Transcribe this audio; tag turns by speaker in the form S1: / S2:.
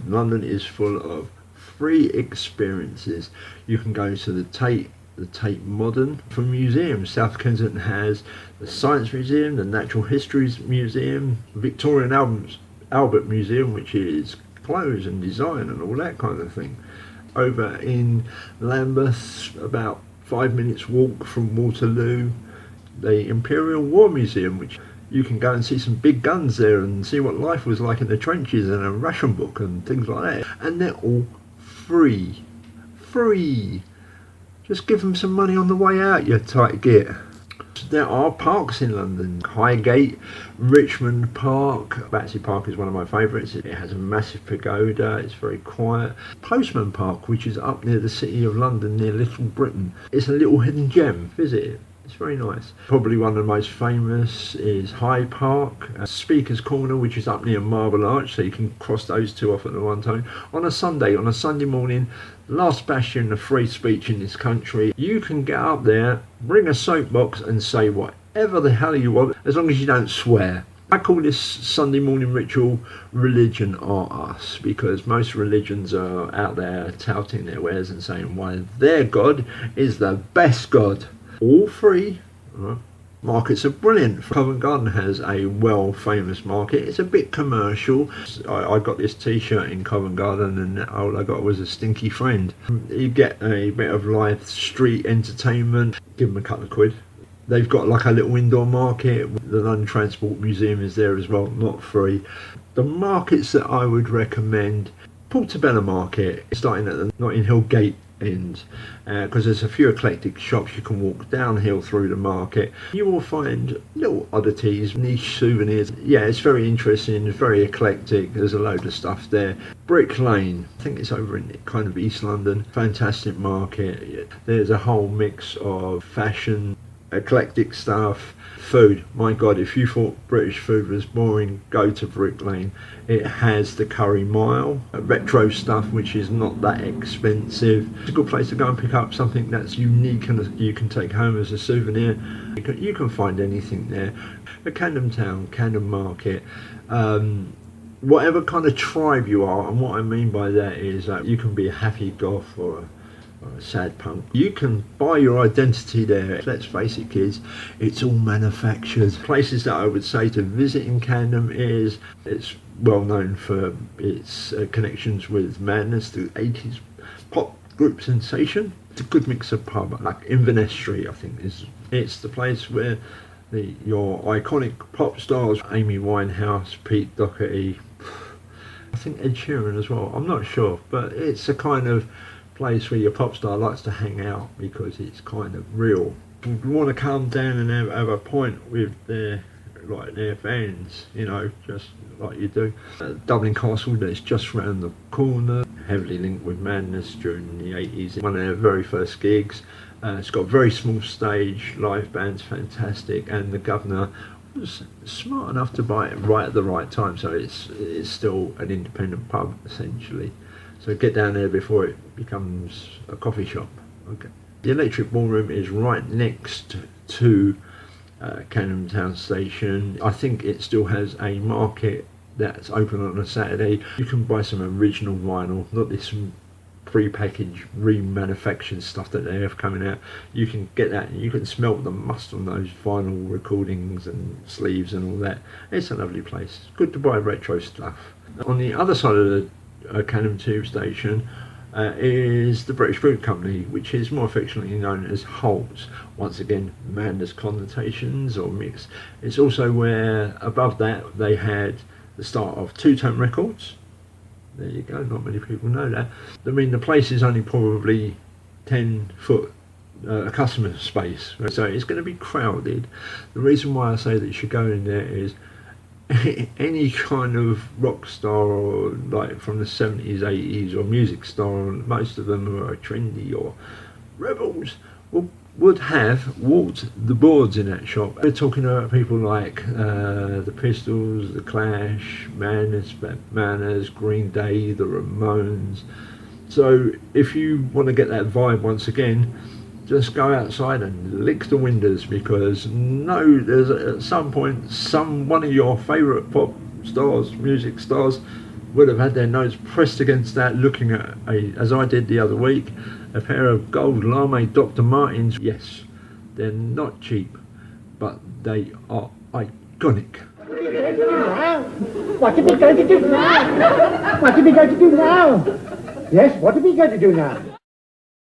S1: London is full of free experiences. You can go to the Tate Modern for museums. South Kensington has the Science Museum, the Natural Histories Museum, Victorian Albert Museum, which is clothes and design and all that kind of thing. Over in Lambeth, about 5 minutes walk from Waterloo, the Imperial War Museum, which you can go and see some big guns there and see what life was like in the trenches, and a ration book and things like that. And they're all free. Just give them some money on the way out, you tight git. There are parks in London. Highgate, Richmond Park. Battersea Park is one of my favourites. It has a massive pagoda. It's very quiet. Postman Park, which is up near the City of London, near Little Britain. It's a little hidden gem. Visit it. It's very nice. Probably one of the most famous is Hyde Park, Speaker's Corner, which is up near Marble Arch, so you can cross those two off at the one time. On a Sunday morning, last bastion of free speech in this country, you can get up there, bring a soapbox and say whatever the hell you want, as long as you don't swear. I call this Sunday morning ritual Religion Are Us, because most religions are out there touting their wares and saying why their God is the best God. All free. Markets are brilliant. Covent Garden has a famous market. It's a bit commercial. I got this t-shirt in Covent Garden and all I got was a stinky friend. You get a bit of live street entertainment, give them a couple of quid. They've got like a little indoor market. The London Transport Museum is there as well, not free. The markets that I would recommend: Portobello Market, starting at the Notting Hill Gate end, because there's a few eclectic shops. You can walk downhill through the market. You will find little oddities, niche souvenirs. Yeah, it's very interesting, it's very eclectic. There's a load of stuff there. Brick Lane, I think it's over in kind of East London. Fantastic market. There's a whole mix of fashion, eclectic stuff. Food, my god, if you thought British food was boring, go to Brick Lane. It has the curry mile, retro stuff which is not that expensive. It's a good place to go and pick up something that's unique and you can take home as a souvenir. You can find anything there. The Camden Town, Camden Market, whatever kind of tribe you are, and what I mean by that is that you can be a happy goth or a sad punk. You can buy your identity there. Let's face it, kids, it's all manufactured. Places that I would say to visit in Camden is it's well known for its connections with Madness, the 80s pop group sensation. It's a good mix of pub, like Inverness Street, I think it's the place where your iconic pop stars, Amy Winehouse, Pete Doherty, I think Ed Sheeran as well, I'm not sure, but it's a kind of place where your pop star likes to hang out because it's kind of real. If you want to calm down and have a point with their fans, just like you do. Dublin Castle, that's just round the corner, heavily linked with Madness during the 80s. One of their very first gigs. It's got a very small stage, live band's fantastic, and the governor was smart enough to buy it right at the right time, so it's still an independent pub essentially. So get down there before it becomes a coffee shop. Okay. The Electric Ballroom is right next to Camden Town Station. I think it still has a market that's open on a Saturday. You can buy some original vinyl, not this pre-packaged, remanufactured stuff that they have coming out. You can get that and you can smell the must on those vinyl recordings and sleeves and all that. It's a lovely place. It's good to buy retro stuff. On the other side of the Camden Tube Station is the British Food Company, which is more affectionately known as Holt's. Once again, Madness connotations or mix. It's also where above that they had the start of Two Tone Records. There you go, not many people know that. I mean, the place is only probably 10 foot customer space, so it's going to be crowded. The reason why I say that you should go in there is any kind of rock star or like from the 70s, 80s or music star, most of them who are trendy or rebels, would have walked the boards in that shop. We're talking about people like the Pistols, the Clash, Madness, Manners, Green Day, the Ramones. So if you want to get that vibe once again, just go outside and lick the windows, because there's at some point one of your favourite pop stars, music stars, would have had their nose pressed against that, looking at, as I did the other week, a pair of gold lame Dr. Martens. Yes, they're not cheap, but they are iconic.
S2: What are we going to do now? What are we going to do now? Yes, what are we going to do now?